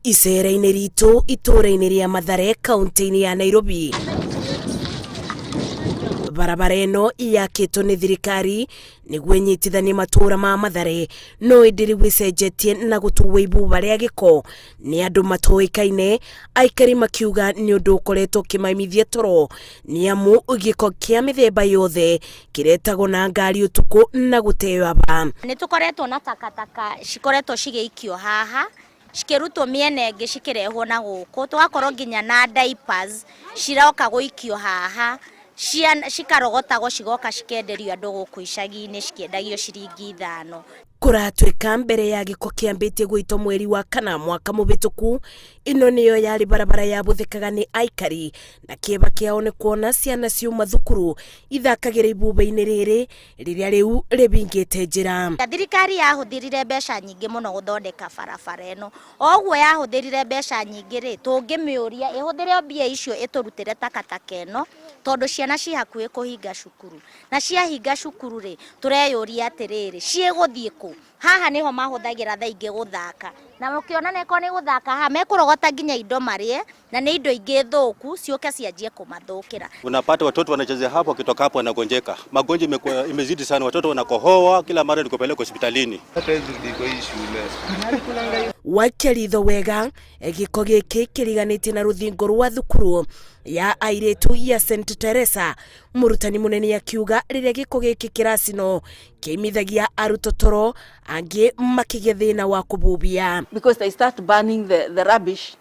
Icera-inĩ ritũ itũũra-inĩ rĩa Mathare kaunti-inĩ ya Nairobi, barabara ĩno yakĩtwo nĩ thirikari nĩguo ĩnyitithanie matũũra ma Mathare, no ĩndĩ rĩu ĩcenjetie na gũtuo ibuba rĩa gĩko nĩ andũ matoĩkaine. Aikari makiuga nĩ ũndũ ũkoretwo ũkĩmaimithia toro, nĩ amu gĩko kĩa mĩthemba yothe kĩretagwo na ngari ũtukũ na gũteo aba. Nĩ tũkoretwo na takataka cikoretwo cigĩikio haha, cikĩrutwo mĩena ĩngĩ cikĩrehwo na gũkũ, tũgakorwo nginya na diapers ciroka gũikio haha, cikarogotagwo cigoka cikenderio andũ gũkũ icagi-inĩ cikiendagio ciringi 5. Kũratuĩka mbere ya gĩko kĩambĩtie gũitwo mweri wa kana mwaka mũbĩtũku, ĩno nĩyo yarĩ barabara yabũthĩkaga nĩ Aikari, na kĩeba kĩao nĩ kuona ciana ciuma thukuru ithakagĩra ibuba-inĩ rĩrĩ rĩrĩa rĩu rĩbingĩte njĩra. Thirikari yahũthĩrire mbeca nyingĩ mũno gũthondeka barabara ĩno, oguo yahũthĩrire mbeca nyingĩ rĩ, tũngĩmĩũria ĩhũthĩre mbia icio ĩtũrutĩre takataka ĩno, tondũ ciana ci hakuhĩ kũhinga cukuru, na ciahinga cukuru rĩ, tũreyũria atĩrĩrĩ, ciĩgũthiĩ kũ? Haha niho mahũthagĩra thaa ingĩ gũthaka, na mũkĩona neko nĩ gũthaka haha mekũrogota nginya indo marĩe, na nĩ indo ingĩ thũku ciũke cianjie kũmathũkĩra. Unapata watoto wanachezea hapo, wakitoka hapo wanagonjeka. Magonjwa imezidi sana, watoto wanakohoa kila mara ni kupeleka hospitalini. Wakiaritho wega gĩko gĩkĩ kĩriganĩtie na rũthingo rwa thukuru ya airĩtu ya St Teresa, mũrutani mũnene akiuga rĩrĩa gĩko gĩkĩ kĩracino kĩimithagia arutwo toro, angĩ makĩgĩa thĩna wa kũbubia. Because they start burning the rubbish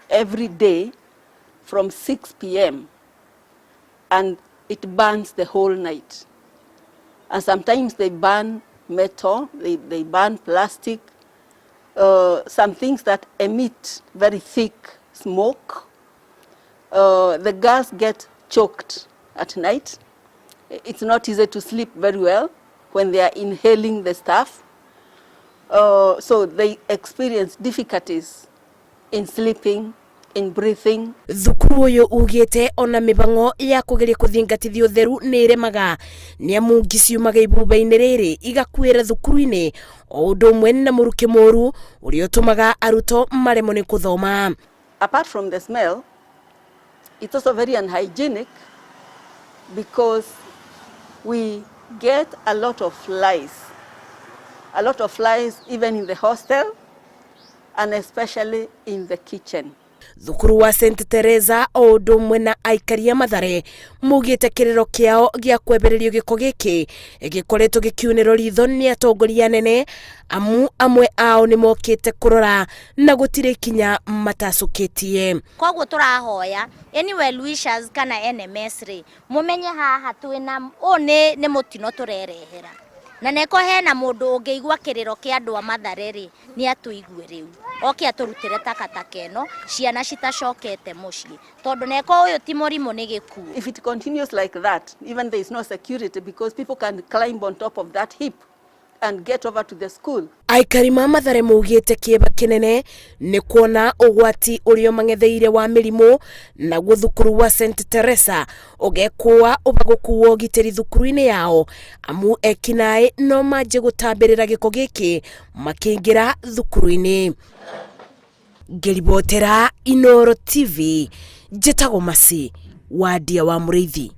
every day from 6 p.m. and it burns the whole night. And sometimes they burn metal, they burn plastic, some things that emit very thick smoke. The girls get choked at night. It's not easy to sleep very well when they are inhaling the stuff. So they experience difficulties in sleeping, in breathing. Thukuru ũyũ ugĩte ona mĩbango ya kũgeria kũthingatithia ũtheru nĩ ĩremaga, nĩ amu ngi ciumaga ibuba-inĩ rĩrĩ igakuĩra thukuru-inĩ, o ũndũ ũmwe na mũrukĩ mũru ũrĩa ũtũmaga arutwo maremwo nĩ kũthoma. Apart from the smell, it's also very unhygienic because we get a lot of flies. A lot of flies even in the hostel and especially in the kitchen. Thukuru wa St Teresa o ũndũ ũmwe na aikari a Mathare mugĩte kĩrĩro kĩao gĩa kwebererio gĩko gĩkĩ gĩkoretwo gĩkiunĩrwo ritho nĩ atongoria anene, amu amwe ao nĩ mokĩte kũrora na gũtirĩ kinya matacũkĩtie. Koguo tũrahoya anyway wishers kana NMS rĩ, mũmenye haha twĩna nĩ mũtino tũrerehera, na neko hena mũndũ ũngĩigua kĩrĩro kĩa andũ a Mathare rĩ, nĩ atũigue rĩu oke atũrutĩre takataka ĩno, ciana citacokete mũciĩ, tondũ neko ũyũ ti mũrimũ nĩ gĩkuũ. If it continues like that, even there is no security because people can climb on top of that heap and get over to the school. Aikari ma Mathare mugĩte kĩeba kĩnene nĩ kuona ũgwati ũrĩa mang'etheire wa mĩrimũ, na thukuru wa St Teresa ũgekũa ũbagũkuo ũgitĩri thukuru-inĩ yao, amu ekinaĩ no manjie gũtambĩrĩra gĩko gĩkĩ makĩingĩra thukuru-inĩ. Ngĩribotera Inooro TV, njĩtagwo Masi wa Ndia wa Mũrĩithi.